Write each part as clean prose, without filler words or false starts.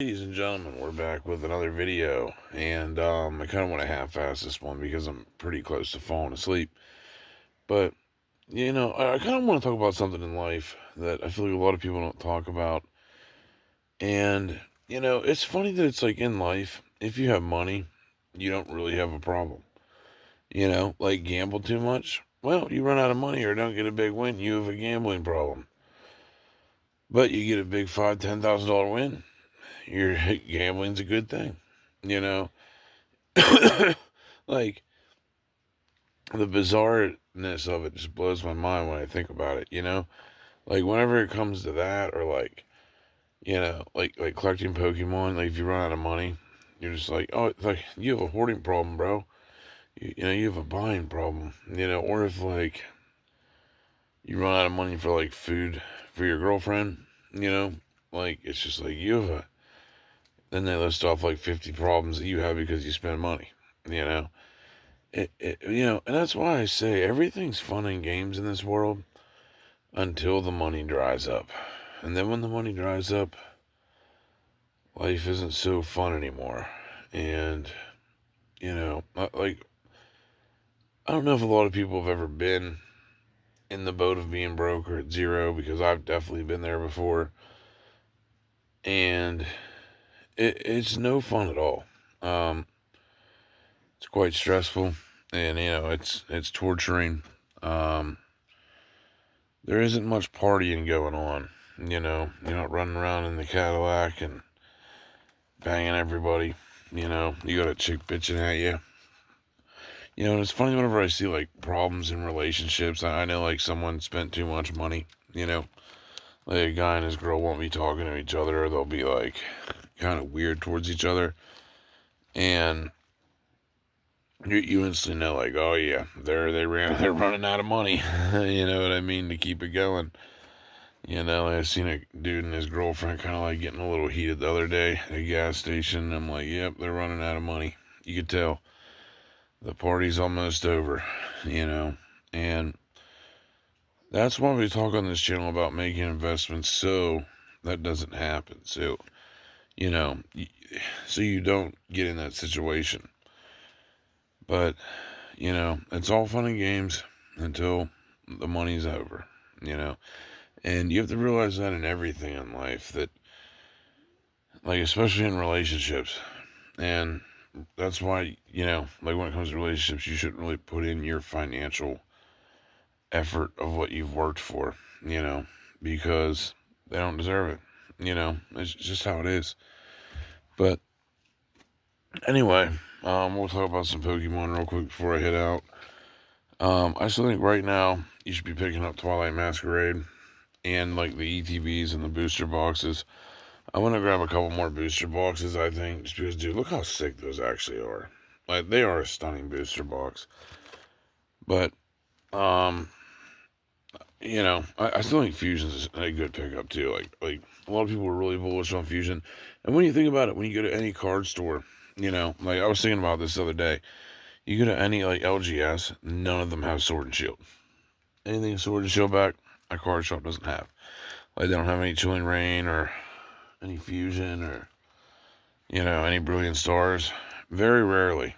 Ladies and gentlemen, we're back with another video, and I kind of want to half-ass this one because I'm pretty close to falling asleep. But I kind of want to talk about something in life that I feel like a lot of people don't talk about. And it's funny that it's like in life, if you have money, you don't really have a problem. Like gamble too much, well, you run out of money or don't get a big win, you have a gambling problem. But you get a big $5,000, $10,000 win, your gambling's a good thing. You know. Like, the bizarreness of it just blows my mind when I think about it. Like, whenever it comes to that, or like, like collecting Pokemon, like, if you run out of money, you're just like, oh, it's like, you have a hoarding problem, bro. You have a buying problem, or if, like, you run out of money for, like, food for your girlfriend, like, it's just like, you have a, then they list off, like, 50 problems that you have because you spend money, you know? And that's why I say everything's fun and games in this world until the money dries up. And then when the money dries up, life isn't so fun anymore. And, like, I don't know if a lot of people have ever been in the boat of being broke or at zero, because I've definitely been there before. And it's no fun at all. Um, it's quite stressful, and, it's torturing. Um, there isn't much partying going on. You're not running around in the Cadillac and banging everybody. You got a chick bitching at you. And it's funny whenever I see, like, problems in relationships. I know, like, someone spent too much money, like a guy and his girl won't be talking to each other, or they'll be, like, kind of weird towards each other. And you instantly know, like, oh yeah, they're running out of money. You know what I mean, to keep it going. I seen a dude and his girlfriend kind of like getting a little heated the other day at a gas station. I'm like, yep, they're running out of money. You could tell the party's almost over, and that's why we talk on this channel about making investments so that doesn't happen. So, you know, so you don't get in that situation. But, it's all fun and games until the money's over, you know. And you have to realize that in everything in life, that, like, especially in relationships. And that's why, like, when it comes to relationships, you shouldn't really put in your financial effort of what you've worked for, because they don't deserve it. It's just how it is. But anyway, we'll talk about some Pokemon real quick before I head out. I still think right now you should be picking up Twilight Masquerade and, like, the ETBs and the booster boxes. I want to grab a couple more booster boxes, I think, just because, dude, look how sick those actually are. Like, they are a stunning booster box. But, um, I still think Fusion's a good pickup, too. Like, a lot of people are really bullish on Fusion. And when you think about it, when you go to any card store, like, I was thinking about this the other day. You go to any, like, LGS, none of them have Sword and Shield. Anything Sword and Shield back, a card shop doesn't have. Like, they don't have any Chilling Rain or any Fusion or, any Brilliant Stars. Very rarely,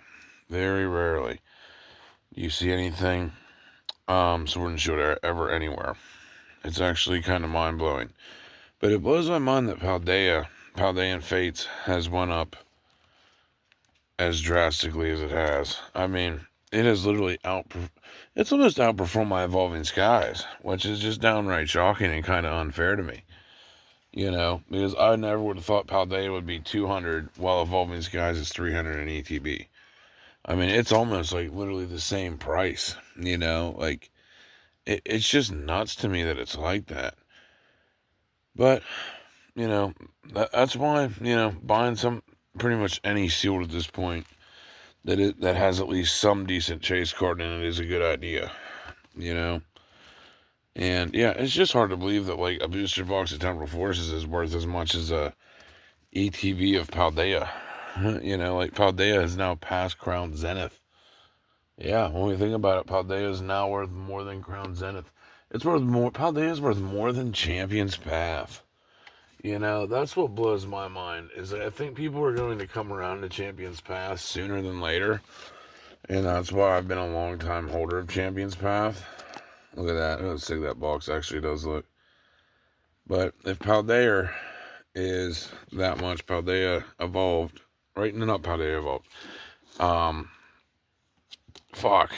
very rarely, do you see anything Sword and Shield ever anywhere. It's actually kind of mind-blowing. But it blows my mind that Paldean Fates has went up as drastically as it has. I mean, it has literally it's almost outperformed my Evolving Skies, which is just downright shocking and kind of unfair to me. Because I never would have thought Paldea would be 200 while Evolving Skies is 300 in ETB. I mean, it's almost like literally the same price, like, it's just nuts to me that it's like that. But, that's why, buying pretty much any sealed at this point that has at least some decent chase card in it is a good idea, you know? And yeah, it's just hard to believe that, like, a booster box of Temporal Forces is worth as much as a ETB of Paldea. Like, Paldea has now passed Crown Zenith. Yeah, when we think about it, Paldea is now worth more than Crown Zenith. It's worth more. Paldea is worth more than Champion's Path. You know, that's what blows my mind, is that I think people are going to come around to Champions Path sooner than later. And that's why I've been a long time holder of Champions Path. Look at that. Look how sick that box actually does look. But if Paldea is that much, Paldea evolved. Right? No, not Paldea evolved. Um, fuck.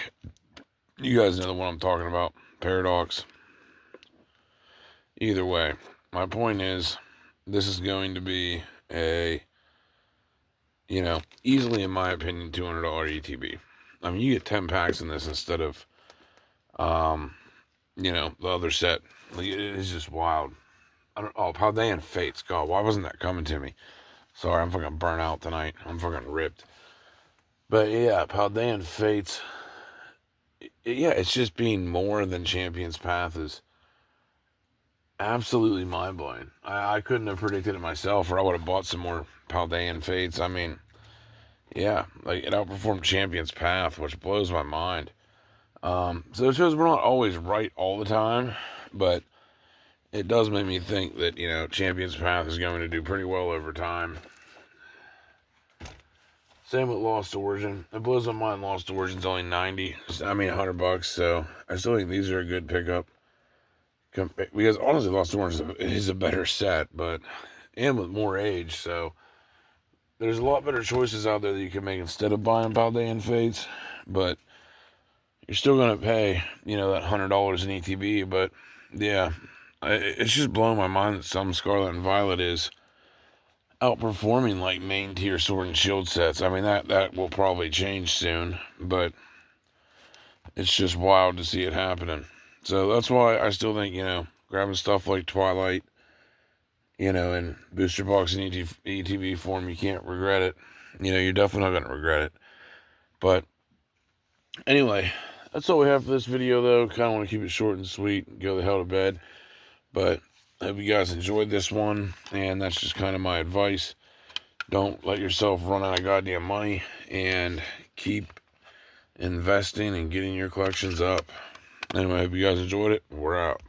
You guys know the one I'm talking about. Paradox. Either way, my point is, this is going to be a, easily, in my opinion, $200 ETB. I mean, you get 10 packs in this instead of, the other set. Like, it is just wild. Paldean Fates. God, why wasn't that coming to me? Sorry, I'm fucking burnt out tonight. I'm fucking ripped. But yeah, Paldean Fates. Yeah, it's just being more than Champions Path is absolutely mind blowing. I couldn't have predicted it myself, or I would have bought some more Paldean Fates. I mean, yeah, like it outperformed Champions Path, which blows my mind. So it shows we're not always right all the time, but it does make me think that, Champions Path is going to do pretty well over time. Same with Lost Origin. It blows my mind Lost Origin's only $100, so I still think these are a good pickup. Because honestly, Lost Origin is a better set, and with more age, so there's a lot better choices out there that you can make instead of buying Paldean Fates, but you're still going to pay, that $100 in ETB, but yeah, it's just blowing my mind that some Scarlet and Violet is outperforming like main tier Sword and Shield sets. I mean, that will probably change soon, but it's just wild to see it happening. So that's why I still think, grabbing stuff like Twilight, in booster box and ETB form, you can't regret it. You're definitely not going to regret it. But anyway, that's all we have for this video, though. Kind of want to keep it short and sweet and go the hell to bed. But I hope you guys enjoyed this one, and that's just kind of my advice. Don't let yourself run out of goddamn money, and keep investing and getting your collections up. Anyway, I hope you guys enjoyed it. We're out.